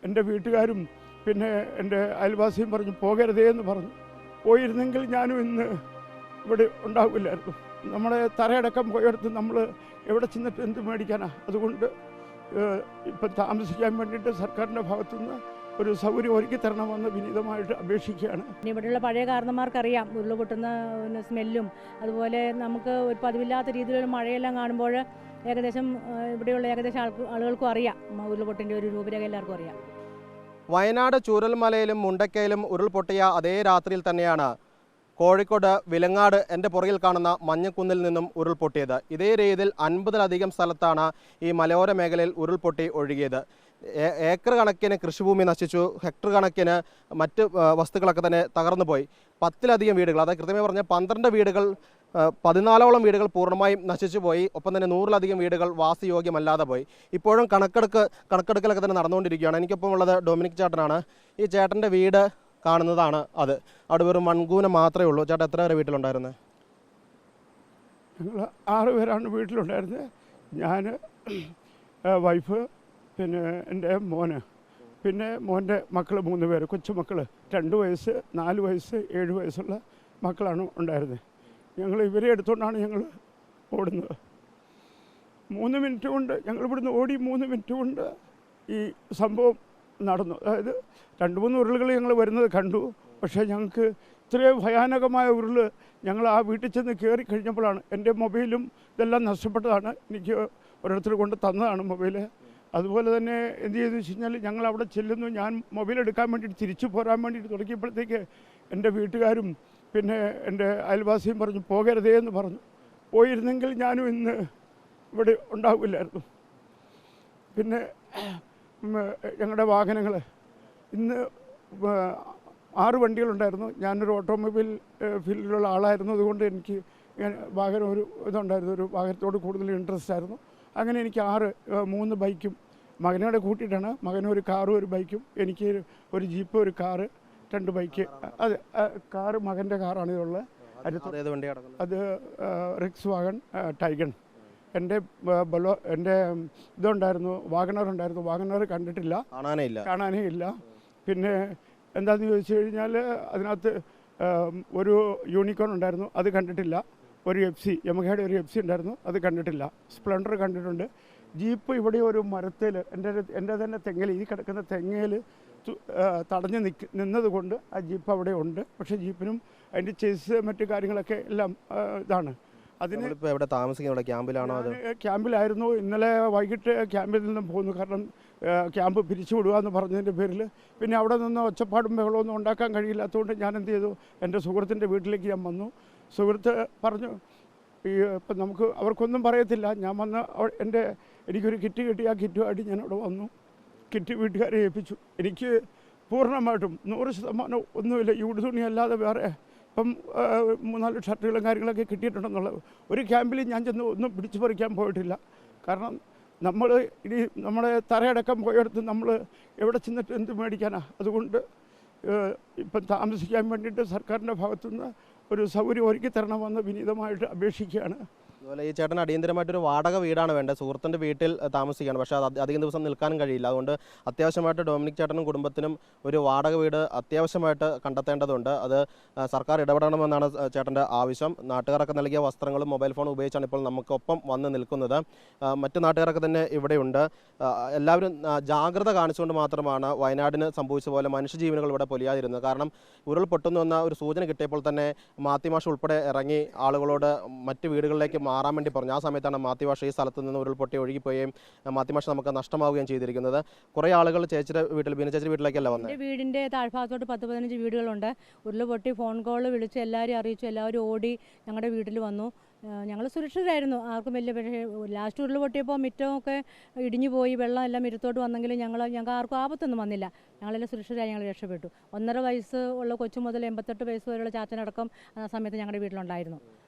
എൻ്റെ വീട്ടുകാരും പിന്നെ എൻ്റെ അയൽവാസിയും പറഞ്ഞു പോകരുതേ എന്ന് പറഞ്ഞു. പോയിരുന്നെങ്കിൽ ഞാനും ഇന്ന് ഇവിടെ ഉണ്ടാവില്ലായിരുന്നു. നമ്മുടെ തറയടക്കം പോയടുത്ത് നമ്മൾ എവിടെ ചെന്നിട്ട് എന്ത് മേടിക്കാനാണ്? അതുകൊണ്ട് ഇപ്പം താമസിക്കാൻ വേണ്ടിയിട്ട് സർക്കാരിൻ്റെ ഭാഗത്തുനിന്ന് ഒരു സൗകര്യം ഒരുക്കി തരണമെന്ന് വിനീതമായിട്ട് അപേക്ഷിക്കുകയാണ്. ഇവിടെയുള്ള പഴയ കാരണന്മാർക്കറിയാം ഉരുൾപൊട്ടുന്ന സ്മെല്ലും അതുപോലെ നമുക്ക് ഒരു പതിവില്ലാത്ത രീതിയിലുള്ള മഴയെല്ലാം കാണുമ്പോൾ ഏകദേശം ഇവിടെയുള്ള ഏകദേശം ആളുകൾക്കും അറിയാം ഉരുൾപൊട്ടിൻ്റെ ഒരു രൂപരേഖ എല്ലാവർക്കും അറിയാം. വയനാട് ചൂരൽമലയിലും മുണ്ടക്കയിലും ഉരുൾപൊട്ടിയ അതേ രാത്രിയിൽ തന്നെയാണ് കോഴിക്കോട് വിലങ്ങാട് എൻ്റെ പുറകിൽ കാണുന്ന മഞ്ഞക്കുന്നിൽ നിന്നും ഉരുൾപൊട്ടിയത്. ഇതേ രീതിയിൽ 50-ലധികം സ്ഥലത്താണ് ഈ മലയോര മേഖലയിൽ ഉരുൾപൊട്ടി ഒഴുകിയത്. ഏക്കർ കണക്കിന് കൃഷിഭൂമി നശിച്ചു, ഹെക്ടർ കണക്കിന് മറ്റ് വസ്തുക്കളൊക്കെ തന്നെ തകർന്നു പോയി. 10-ലധികം വീടുകൾ, അതായത് കൃത്യമായി പറഞ്ഞാൽ 12 വീടുകൾ 14ഓളം വീടുകൾ പൂർണ്ണമായും നശിച്ചു പോയി. ഒപ്പം തന്നെ 100-ലധികം വീടുകൾ വാസയോഗ്യമല്ലാതെ പോയി. ഇപ്പോഴും കണക്കെടുക്കലൊക്കെ തന്നെ നടന്നുകൊണ്ടിരിക്കുകയാണ്. എനിക്കൊപ്പം ഉള്ളത് ഡൊമിനിക് ചേട്ടനാണ്. ഈ ചേട്ടൻ്റെ വീട് കാണുന്നതാണ് അത്. അവിടെ വെറും മൺകൂന മാത്രമേ ഉള്ളൂ. ചേട്ടാ എത്ര പേരെ വീട്ടിലുണ്ടായിരുന്നത്? ഞങ്ങൾ 6 പേരാണ് വീട്ടിലുണ്ടായിരുന്നത്. ഞാൻ, വൈഫ്, പിന്നെ എൻ്റെ മോന്, പിന്നെ മോൻ്റെ മക്കൾ 3 പേര്, കൊച്ചുമക്കൾ 2 വയസ്സ്, 4 വയസ്സ്, 7 വയസ്സുള്ള മക്കളാണ് ഉണ്ടായിരുന്നത്. ഞങ്ങൾ ഇവരെ എടുത്തുകൊണ്ടാണ് ഞങ്ങൾ ഓടുന്നത്. 3 മിനിറ്റ് കൊണ്ട് ഞങ്ങൾ ഇവിടുന്ന് ഓടി 3 മിനിറ്റ് കൊണ്ട് ഈ സംഭവം നടന്നു. അതായത് 2-3 ഉരുളുകൾ ഞങ്ങൾ വരുന്നത് കണ്ടു. പക്ഷേ ഞങ്ങൾക്ക് ഇത്രയും ഭയാനകമായ ഉരുൾ ഞങ്ങൾ ആ വീട്ടിൽ ചെന്ന് കയറി കഴിഞ്ഞപ്പോഴാണ് എൻ്റെ മൊബൈലും ഇതെല്ലാം നഷ്ടപ്പെട്ടതാണ്. എനിക്ക് ഓരോരുത്തർ കൊണ്ട് തന്നതാണ് മൊബൈൽ. അതുപോലെ തന്നെ എന്ത് ചെയ്തെന്ന് വെച്ച് കഴിഞ്ഞാൽ ഞങ്ങൾ അവിടെ ചെല്ലുന്നു. ഞാൻ മൊബൈൽ എടുക്കാൻ വേണ്ടിയിട്ട് തിരിച്ചു പോരാൻ വേണ്ടിയിട്ട് തുടങ്ങിയപ്പോഴത്തേക്ക് എൻ്റെ വീട്ടുകാരും പിന്നെ എൻ്റെ അയൽവാസിയും പറഞ്ഞു പോകരുതേ എന്ന് പറഞ്ഞു. പോയിരുന്നെങ്കിൽ ഞാനും ഇന്ന് ഇവിടെ ഉണ്ടാവില്ലായിരുന്നു. പിന്നെ ഞങ്ങളുടെ വാഹനങ്ങൾ ഇന്ന് 6 വണ്ടികളുണ്ടായിരുന്നു. ഞാനൊരു ഓട്ടോമൊബൈൽ ഫീൽഡിലുള്ള ആളായിരുന്നു. അതുകൊണ്ട് എനിക്ക് വാഹനം ഒരു ഇതുണ്ടായിരുന്നു, ഒരു വാഹനത്തോട് കൂടുതൽ ഇൻട്രസ്റ്റ് ആയിരുന്നു. അങ്ങനെ എനിക്ക് 3 ബൈക്കും മകനോടെ കൂട്ടിയിട്ടാണ്. മകനൊരു കാറും ഒരു ബൈക്കും, എനിക്ക് ഒരു ജീപ്പ്, ഒരു കാറ്, 2 ബൈക്ക്. അതെ, കാറ് മകൻ്റെ കാറാണ് ഇതുള്ളത്. അത് റിക്സ് വാഗൺ ടൈഗൺ. എൻ്റെ ഇതുണ്ടായിരുന്നു, വാഗണർ ഉണ്ടായിരുന്നു. വാഗണർ കണ്ടിട്ടില്ല, കാണാനേ ഇല്ല. പിന്നെ എന്താണെന്ന് ചോദിച്ചു കഴിഞ്ഞാൽ അതിനകത്ത് ഒരു യൂണിക്കോൺ ഉണ്ടായിരുന്നു, അത് കണ്ടിട്ടില്ല. ഒരു FC, യമഹയുടെ ഒരു FC ഉണ്ടായിരുന്നു, അത് കണ്ടിട്ടില്ല. സ്പ്ലെൻഡർ കണ്ടിട്ടുണ്ട്. ജീപ്പ് ഇവിടെ ഒരു മരത്തിൽ എൻ്റെ തന്നെ തെങ്ങയിൽ, ഈ കിടക്കുന്ന തെങ്ങയിൽ തടഞ്ഞ് നിന്നത് കൊണ്ട് ആ ജീപ്പ് അവിടെ ഉണ്ട്. പക്ഷേ ജീപ്പിനും അതിൻ്റെ ചേസ് മറ്റു കാര്യങ്ങളൊക്കെ എല്ലാം ഇതാണ്. അതിന് എവിടെ താമസിക്കുന്നത്? ക്യാമ്പിലാണോ? ക്യാമ്പിലായിരുന്നു. ഇന്നലെ വൈകിട്ട് ക്യാമ്പിൽ നിന്നും പോന്നു. കാരണം ക്യാമ്പ് പിരിച്ചു വിടുക എന്ന് പറഞ്ഞതിൻ്റെ പേരിൽ പിന്നെ അവിടെ നിന്ന് ഒച്ചപ്പാടും ബഹളമൊന്നും ഉണ്ടാക്കാൻ കഴിയില്ലാത്തതുകൊണ്ട് ഞാൻ എന്ത് ചെയ്തു, എൻ്റെ സുഹൃത്തിൻ്റെ വീട്ടിലേക്ക് ഞാൻ വന്നു. സുഹൃത്ത് പറഞ്ഞു ഇപ്പം നമുക്ക് അവർക്കൊന്നും പറയത്തില്ല. ഞാൻ വന്ന് എനിക്കൊരു കിറ്റ് കിട്ടി. ആ കിറ്റുമായിട്ട് ഞാൻ അവിടെ വന്നു. കിറ്റ് വീട്ടുകാരെ ഏൽപ്പിച്ചു. എനിക്ക് പൂർണ്ണമായിട്ടും 100% ഒന്നുമില്ല. ഈ ഉടുതുണി അല്ലാതെ വേറെ ഇപ്പം 3-4 ഷർട്ടുകളും കാര്യങ്ങളൊക്കെ കിട്ടിയിട്ടുണ്ടെന്നുള്ളത്. ഒരു ക്യാമ്പിൽ ഞാൻ ചെന്ന് ഒന്നും പിടിച്ചു പറിക്കാൻ പോയിട്ടില്ല. കാരണം നമ്മൾ ഇനി നമ്മുടെ തറയടക്കം പോയടുത്ത് നമ്മൾ എവിടെ ചെന്നിട്ട് എന്ത് മേടിക്കാനാണ്? അതുകൊണ്ട് ഇപ്പം താമസിക്കാൻ വേണ്ടിയിട്ട് സർക്കാരിൻ്റെ ഭാഗത്തുനിന്ന് ഒരു സൗകര്യം ഒരുക്കി തരണമെന്ന് വിനീതമായിട്ട് അപേക്ഷിക്കുകയാണ്. അതുപോലെ ഈ ചേട്ടൻ അടിയന്തരമായിട്ടൊരു വാടക വീടാണ് വേണ്ടത്. സുഹൃത്തിൻ്റെ വീട്ടിൽ താമസിക്കുകയാണ്. പക്ഷേ അത് അധികം ദിവസം നിൽക്കാനും കഴിയില്ല. അതുകൊണ്ട് അത്യാവശ്യമായിട്ട് ഡൊമിനിക് ചേട്ടനും കുടുംബത്തിനും ഒരു വാടക വീട് അത്യാവശ്യമായിട്ട് കണ്ടെത്തേണ്ടതുണ്ട്. അത് സർക്കാർ ഇടപെടണമെന്നാണ് ചേട്ടൻ്റെ ആവശ്യം. നാട്ടുകാരൊക്കെ നൽകിയ വസ്ത്രങ്ങളും മൊബൈൽ ഫോണും ഉപയോഗിച്ചാണ് ഇപ്പോൾ നമുക്കൊപ്പം വന്ന് നിൽക്കുന്നത്. മറ്റു നാട്ടുകാരൊക്കെ തന്നെ ഇവിടെയുണ്ട്. എല്ലാവരും ജാഗ്രത കാണിച്ചുകൊണ്ട് മാത്രമാണ് വയനാടിന് സംഭവിച്ച പോലെ മനുഷ്യജീവനുകൾ ഇവിടെ പൊലിയാതിരുന്നത്. കാരണം ഉരുൾപൊട്ടുന്നു എന്ന ഒരു സൂചന കിട്ടിയപ്പോൾ തന്നെ മാത്യു ഉൾപ്പെടെ ഇറങ്ങി ആളുകളോട് മറ്റ് വീടുകളിലേക്ക് മാറാൻ വേണ്ടി പറഞ്ഞു. ആ സമയത്താണ് മാത്യു ഈ സ്ഥലത്ത് നിന്ന് ഉരുൾപൊട്ടി ഒഴുകിപ്പോവുകയും മാത്യു നമുക്ക് നഷ്ടമാവുകയും ചെയ്തിരിക്കുന്നത്. കുറേ ആളുകൾ ചേച്ചിയുടെ വീട്ടിൽ, ബീന ചേച്ചിയുടെ വീട്ടിലേക്കല്ല വന്നത്. വീടിൻ്റെ താഴ്ഭാഗത്തോട്ട് 10-15 വീടുകളുണ്ട്. ഉരുൾപൊട്ടി ഫോൺ കോൾ വിളിച്ച് എല്ലാവരും അറിയിച്ചു. എല്ലാവരും ഓടി ഞങ്ങളുടെ വീട്ടിൽ വന്നു. ഞങ്ങൾ സുരക്ഷിതരായിരുന്നു. ആർക്കും വലിയ പക്ഷേ ലാസ്റ്റ് ഉരുൾ പൊട്ടിയപ്പോൾ മിറ്റമൊക്കെ ഇടിഞ്ഞു പോയി, വെള്ളം എല്ലാം മിറ്റത്തോട്ട് വന്നെങ്കിലും ഞങ്ങൾക്ക് ആർക്കും ആപത്തൊന്നും വന്നില്ല. ഞങ്ങളെല്ലാം സുരക്ഷിതരായി ഞങ്ങൾ രക്ഷപ്പെട്ടു. 1.5 വയസ്സ് ഉള്ള കൊച്ചു മുതൽ 88 വയസ്സ് വരെയുള്ള ചാച്ചനടക്കം ആ സമയത്ത് ഞങ്ങളുടെ വീട്ടിലുണ്ടായിരുന്നു.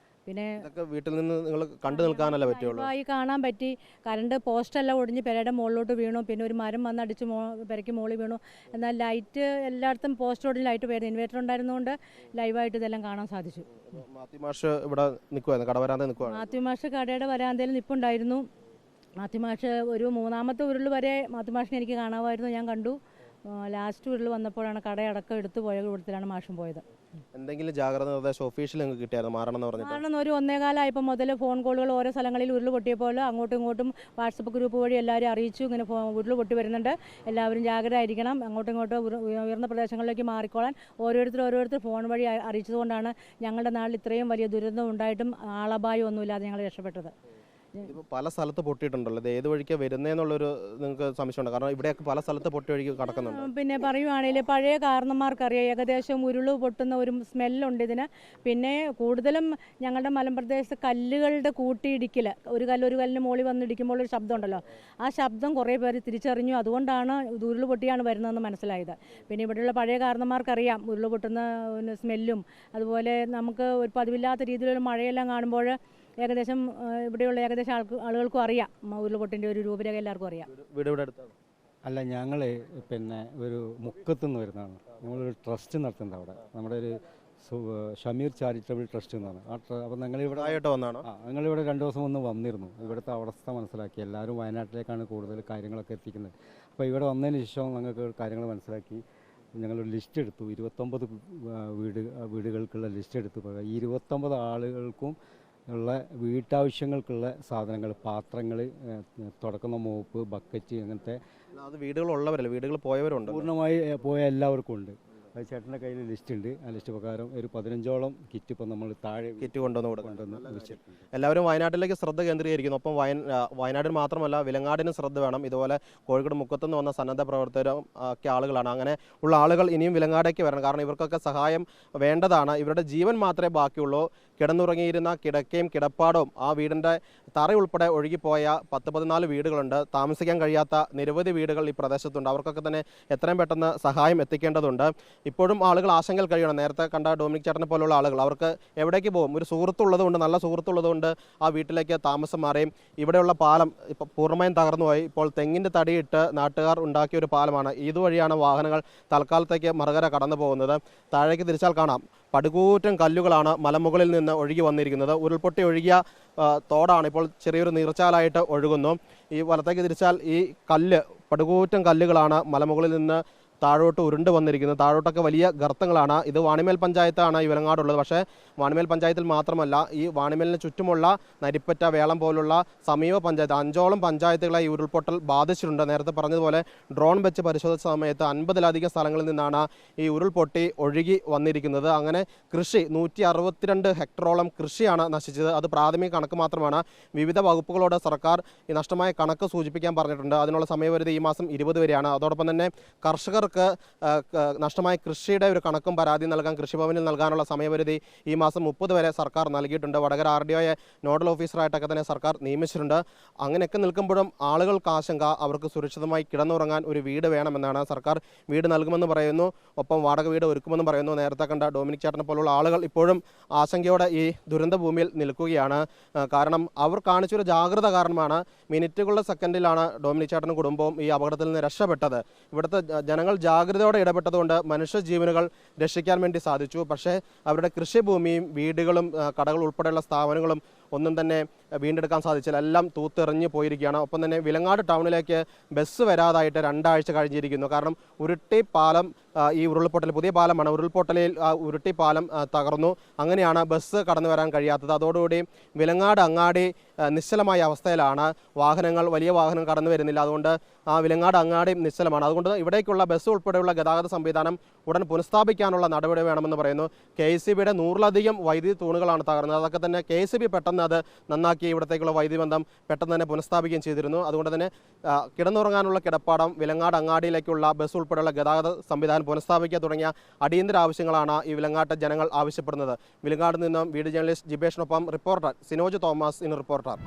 പിന്നെ വീട്ടിൽ നിന്ന് നിങ്ങൾ കണ്ടു നിൽക്കാനല്ലേ പറ്റുള്ളൂ. കാണാൻ പറ്റി. കറണ്ട് പോസ്റ്റെല്ലാം ഒടിഞ്ഞ് പെരയുടെ മുകളിലോട്ട് വീണു. പിന്നെ ഒരു മരം വന്ന് അടിച്ച് പെരയ്ക്ക് മുകളിൽ വീണു. എന്നാൽ ലൈറ്റ് എല്ലായിടത്തും പോസ്റ്റ് ഒടിഞ്ഞ് ലൈറ്റ് പോയിരുന്നു. ഇൻവേർട്ടർ ഉണ്ടായിരുന്നുകൊണ്ട് ലൈവായിട്ട് ഇതെല്ലാം കാണാൻ സാധിച്ചു. മാത്യു മാഷ് ഇവിടെ നിൽക്കുവായിരുന്നു, കടവരാന്തയിൽ നിൽക്കുവാണ്. മാത്യു മാഷ് കടയുടെ വരാന്തയിൽ നിൽപ്പുണ്ടായിരുന്നു. മാത്യു മാഷ് ഒരു 3-ാമത്തെ ഉരുൾ വരെ മാത്യു മാഷിനെ എനിക്ക് കാണാമായിരുന്നു. ഞാൻ കണ്ടു. ലാസ്റ്റ് ഉരുൾ വന്നപ്പോഴാണ് കടയടക്കം എടുത്തു പോയ കൂട്ടത്തിലാണ് മാഷും പോയത്. എന്തെങ്കിലും ജാഗ്രത നിർദ്ദേശം ഒഫീഷ്യൽ നിങ്ങൾക്ക് കിട്ടിയായിരുന്നു മാറണമെന്ന് പറഞ്ഞിട്ട്? കാരണം ഒരു 1:15 മുതൽ ഫോൺ കോളുകൾ ഓരോ സ്ഥലങ്ങളിൽ ഉരുൾ പൊട്ടിയപ്പോൾ അങ്ങോട്ടും ഇങ്ങോട്ടും വാട്സപ്പ് ഗ്രൂപ്പ് വഴി എല്ലാവരും അറിയിച്ചു, ഇങ്ങനെ ഉരുൾ പൊട്ടി വരുന്നുണ്ട്, എല്ലാവരും ജാഗ്രത ആയിരിക്കണം, അങ്ങോട്ടും ഇങ്ങോട്ടും ഉയർന്ന പ്രദേശങ്ങളിലേക്ക് മാറിക്കോളാൻ ഓരോരുത്തർ ഫോൺ വഴി അറിയിച്ചതുകൊണ്ടാണ് ഞങ്ങളുടെ നാട്ടിൽ ഇത്രയും വലിയ ദുരന്തം ഉണ്ടായിട്ടും ആളപായം ഒന്നുമില്ലാതെ ഞങ്ങൾ രക്ഷപ്പെട്ടത്. ഇപ്പോൾ പല സ്ഥലത്ത് പൊട്ടിയിട്ടുണ്ടല്ലോ, ഇത് ഏത് വഴിക്ക് വരുന്നതെന്നുള്ളൊരു നിങ്ങൾക്ക് സംശയമുണ്ട്? കാരണം ഇവിടെയൊക്കെ പല സ്ഥലത്ത് പൊട്ടി ഒഴുകി കിടക്കുന്നുണ്ട്. പിന്നെ പറയുവാണെങ്കിൽ പഴയ കാരണന്മാർക്കറിയാം, ഏകദേശം ഉരുൾ പൊട്ടുന്ന ഒരു സ്മെല്ലുണ്ട് ഇതിന്. പിന്നെ കൂടുതലും ഞങ്ങളുടെ മലമ്പ്രദേശത്ത് കല്ലുകളുടെ കൂട്ടിയിടിക്കൽ, ഒരു കല്ലിന് മുകളിൽ വന്നിടിക്കുമ്പോൾ ഒരു ശബ്ദം ഉണ്ടല്ലോ, ആ ശബ്ദം കുറേ പേര് തിരിച്ചറിഞ്ഞു, അതുകൊണ്ടാണ് ഉരുൾ പൊട്ടിയാണ് വരുന്നതെന്ന് മനസ്സിലായത്. പിന്നെ ഇവിടെയുള്ള പഴയ കാരണന്മാർക്കറിയാം ഉരുൾ പൊട്ടുന്ന സ്മെല്ലും, അതുപോലെ നമുക്ക് ഒരു പതിവില്ലാത്ത രീതിയിലുള്ള മഴയെല്ലാം കാണുമ്പോൾ ഏകദേശം ഇവിടെയുള്ള ഏകദേശം ആളുകൾക്കും അറിയാം ഉരുൾപൊട്ടിൻ്റെ ഒരു രൂപരേഖ എല്ലാവർക്കും അറിയാം. വീട് ഇവിടെ അടുത്താണ്? അല്ല, ഞങ്ങൾ പിന്നെ ഒരു മുക്കത്തുനിന്ന് വരുന്നതാണ്. നമ്മളൊരു ട്രസ്റ്റ് നടത്തുന്നത് അവിടെ, നമ്മുടെ ഒരു ഷമീർ ചാരിറ്റബിൾ ട്രസ്റ്റ് എന്നാണ് ആ. അപ്പോൾ ഞങ്ങളിവിടെ വന്നാണോ? ഞങ്ങളിവിടെ 2 ദിവസം ഒന്ന് വന്നിരുന്നു. ഇവിടുത്തെ അവസ്ഥ മനസ്സിലാക്കി. എല്ലാവരും വയനാട്ടിലേക്കാണ് കൂടുതൽ കാര്യങ്ങളൊക്കെ എത്തിക്കുന്നത്. അപ്പോൾ ഇവിടെ വന്നതിന് ശേഷം ഞങ്ങൾക്ക് കാര്യങ്ങൾ മനസ്സിലാക്കി ഞങ്ങളൊരു ലിസ്റ്റ് എടുത്തു. 29 വീടുകൾക്കുള്ള ലിസ്റ്റ് എടുത്തു. 29 ആളുകൾക്കും ഉള്ള വീട്ടാവശ്യങ്ങൾക്കുള്ള സാധനങ്ങൾ, പാത്രങ്ങൾ, തുടക്കുന്ന മോപ്പ്, ബക്കറ്റ്, അങ്ങനത്തെ. അത് വീടുകളുള്ളവരല്ല, വീടുകൾ പോയവരുണ്ട്. പൂർണ്ണമായി പോയ എല്ലാവർക്കും ഉണ്ട്. അത് ചേട്ടൻ്റെ കയ്യിൽ ലിസ്റ്റ് ഉണ്ട്. ആ ലിസ്റ്റ് പ്രകാരം ഒരു 15ഓളം കിറ്റ് ഇപ്പം നമ്മൾ താഴെ കിറ്റ് കൊണ്ടുവന്ന് വെച്ചിട്ടുണ്ട്. എല്ലാവരും വയനാട്ടിലേക്ക് ശ്രദ്ധ കേന്ദ്രീകരിക്കുന്നു. ഒപ്പം വയനാടിന് മാത്രമല്ല വിലങ്ങാടിനും ശ്രദ്ധ വേണം. ഇതുപോലെ കോഴിക്കോട് മുക്കത്തുനിന്ന് വന്ന സന്നദ്ധ പ്രവർത്തകരും ഒക്കെ ആളുകളാണ്. അങ്ങനെ ഉള്ള ആളുകൾ ഇനിയും വിലങ്ങാടേക്ക് വരണം. കാരണം ഇവർക്കൊക്കെ സഹായം വേണ്ടതാണ്. ഇവരുടെ ജീവൻ മാത്രമേ ബാക്കിയുള്ളൂ. കിടന്നുറങ്ങിയിരുന്ന കിടക്കയും കിടപ്പാടവും ആ വീടിൻ്റെ തറ ഉൾപ്പെടെ ഒഴുകിപ്പോയ 10-14 വീടുകളുണ്ട്. താമസിക്കാൻ കഴിയാത്ത നിരവധി വീടുകൾ ഈ പ്രദേശത്തുണ്ട്. അവർക്കൊക്കെ തന്നെ എത്രയും പെട്ടെന്ന് സഹായം എത്തിക്കേണ്ടതുണ്ട്. ഇപ്പോഴും ആളുകൾ ആശങ്കയിൽ കഴിയണം. നേരത്തെ കണ്ട ഡൊമിനിക് ചേട്ടനെ പോലുള്ള ആളുകൾ അവർക്ക് എവിടേക്ക് പോകും? ഒരു സുഹൃത്തുള്ളതുകൊണ്ട്, നല്ല സുഹൃത്തുള്ളതുകൊണ്ട് ആ വീട്ടിലേക്ക് താമസം മാറുകയും ഇവിടെയുള്ള പാലം ഇപ്പോൾ പൂർണ്ണമായും തകർന്നുപോയി. ഇപ്പോൾ തെങ്ങിൻ്റെ തടിയിട്ട് നാട്ടുകാർ ഉണ്ടാക്കിയ ഒരു പാലമാണ്. ഇതുവഴിയാണ് വാഹനങ്ങൾ തൽക്കാലത്തേക്ക് മറുകര കടന്നു പോകുന്നത്. താഴേക്ക് തിരിച്ചാൽ കാണാം പടുകൂറ്റൻ കല്ലുകളാണ് മലമുകളിൽ നിന്ന് ഒഴുകി വന്നിരിക്കുന്നത്. ഉരുൾപൊട്ടി ഒഴുകിയ തോടാണ് ഇപ്പോൾ ചെറിയൊരു നീർച്ചാലായിട്ട് ഒഴുകുന്നു. ഈ വലത്തേക്ക് തിരിച്ചാൽ ഈ പടുകൂറ്റൻ കല്ലുകളാണ് മലമുകളിൽ നിന്ന് താഴോട്ട് ഉരുണ്ട് വന്നിരിക്കുന്നത്. താഴോട്ടൊക്കെ വലിയ ഗർത്തങ്ങളാണ്. ഇത് വാണിമേൽ പഞ്ചായത്താണ് ഈ വിലങ്ങാടുള്ളത്. പക്ഷേ വാണിമേൽ പഞ്ചായത്തിൽ മാത്രമല്ല, ഈ വാണിമേലിന് ചുറ്റുമുള്ള നരിപ്പറ്റ, വേളം പോലുള്ള സമീപ പഞ്ചായത്ത് 5ഓളം പഞ്ചായത്തുകളെ ഈ ഉരുൾപൊട്ടൽ ബാധിച്ചിട്ടുണ്ട്. നേരത്തെ പറഞ്ഞതുപോലെ ഡ്രോൺ വെച്ച് പരിശോധിച്ച സമയത്ത് 50-ലധികം സ്ഥലങ്ങളിൽ നിന്നാണ് ഈ ഉരുൾപൊട്ടി ഒഴുകി വന്നിരിക്കുന്നത്. അങ്ങനെ കൃഷി 162 ഹെക്ടറോളം കൃഷിയാണ് നശിച്ചത്. അത് പ്രാഥമിക കണക്ക് മാത്രമാണ്. വിവിധ വകുപ്പുകളോട് സർക്കാർ ഈ നഷ്ടമായ കണക്ക് സൂചിപ്പിക്കാൻ പറഞ്ഞിട്ടുണ്ട്. അതിനുള്ള സമയപരിധി ഈ മാസം 20 വരെയാണ്. അതോടൊപ്പം തന്നെ കർഷകർക്ക് നഷ്ടമായ കൃഷിയുടെ ഒരു കണക്കും പരാതി നൽകാൻ കൃഷിഭവനിൽ നൽകാനുള്ള സമയപരിധി ഈ മാസം 30 വരെ സർക്കാർ നൽകിയിട്ടുണ്ട്. വടകര RDOയെ നോഡൽ ഓഫീസറായിട്ടൊക്കെ തന്നെ സർക്കാർ നിയമിച്ചിട്ടുണ്ട്. അങ്ങനെയൊക്കെ നിൽക്കുമ്പോഴും ആളുകൾക്ക് ആശങ്ക, അവർക്ക് സുരക്ഷിതമായി കിടന്നുറങ്ങാൻ ഒരു വീട് വേണമെന്നാണ്. സർക്കാർ വീട് നൽകുമെന്ന് പറയുന്നു, ഒപ്പം വാടക വീട് ഒരുക്കുമെന്ന് പറയുന്നു. നേരത്തെ കണ്ട ഡൊമിനിക് ചേട്ടനെ പോലുള്ള ആളുകൾ ഇപ്പോഴും ആശങ്കയോടെ ഈ ദുരന്ത ഭൂമിയിൽ നിൽക്കുകയാണ്. കാരണം അവർ കാണിച്ചൊരു ജാഗ്രത കാരണമാണ് മിനിറ്റുകളുടെ സെക്കൻഡിലാണ് ഡൊമിനിക് ചേട്ടനും കുടുംബവും ഈ അപകടത്തിൽ നിന്ന് രക്ഷപ്പെട്ടത്. ഇവിടുത്തെ ജനങ്ങൾ ജാഗ്രതയോടെ ഇടപെട്ടതുകൊണ്ട് മനുഷ്യജീവനുകൾ രക്ഷിക്കാൻ വേണ്ടി സാധിച്ചു. പക്ഷേ അവരുടെ കൃഷിഭൂമിയും വീടുകളും കടകൾ ഉൾപ്പെടെയുള്ള സ്ഥാപനങ്ങളും ഒന്നും തന്നെ വീണ്ടെടുക്കാൻ സാധിച്ചില്ല. എല്ലാം തൂത്തെറിഞ്ഞ് പോയിരിക്കുകയാണ്. ഒപ്പം തന്നെ വിലങ്ങാട് ടൗണിലേക്ക് ബസ് വരാതായിട്ട് 2 ആഴ്ച കഴിഞ്ഞിരിക്കുന്നു. കാരണം ഉരുട്ടി പാലം, ഈ ഉരുൾപൊട്ടൽ പുതിയ പാലമാണ്, ഉരുൾപൊട്ടലിൽ ഉരുട്ടി പാലം തകർന്നു. അങ്ങനെയാണ് ബസ് കടന്നു വരാൻ കഴിയാത്തത്. അതോടുകൂടി വിലങ്ങാട് അങ്ങാടി നിശ്ചലമായ അവസ്ഥയിലാണ്. വലിയ വാഹനം കടന്നു വരുന്നില്ല. അതുകൊണ്ട് വിലങ്ങാട് അങ്ങാടി നിശ്ചലമാണ്. അതുകൊണ്ട് ഇവിടേക്കുള്ള ബസ് ഉൾപ്പെടെയുള്ള ഗതാഗത സംവിധാനം ഉടൻ പുനഃസ്ഥാപിക്കാനുള്ള നടപടി വേണമെന്ന് പറയുന്നു. KECBയുടെ 100-ലധികം വൈദ്യുതി തൂണുകളാണ് തകർന്നത്. അതൊക്കെ തന്നെ KECB പെട്ടെന്ന് അത് നന്നാക്കി ഇവിടത്തേക്കുള്ള വൈദ്യുതി ബന്ധം പെട്ടെന്ന് തന്നെ പുനഃസ്ഥാപിക്കുകയും ചെയ്തിരുന്നു. അതുകൊണ്ട് തന്നെ കിടന്നുറങ്ങാനുള്ള കിടപ്പാടം, വിലങ്ങാട് അങ്ങാടിയിലേക്കുള്ള ബസ് ഉൾപ്പെടെയുള്ള ഗതാഗത സംവിധാനം പുനഃസ്ഥാപിക്കുക തുടങ്ങിയ അടിയന്തര ആവശ്യങ്ങളാണ് ഈ വിലങ്ങാട്ട് ജനങ്ങൾ ആവശ്യപ്പെടുന്നത്. വിലങ്ങാട് നിന്നും വീഡിയോ ജേർണലിസ്റ്റ് ജിബേഷിനൊപ്പം reporter Sinoj Thomas, in reporter.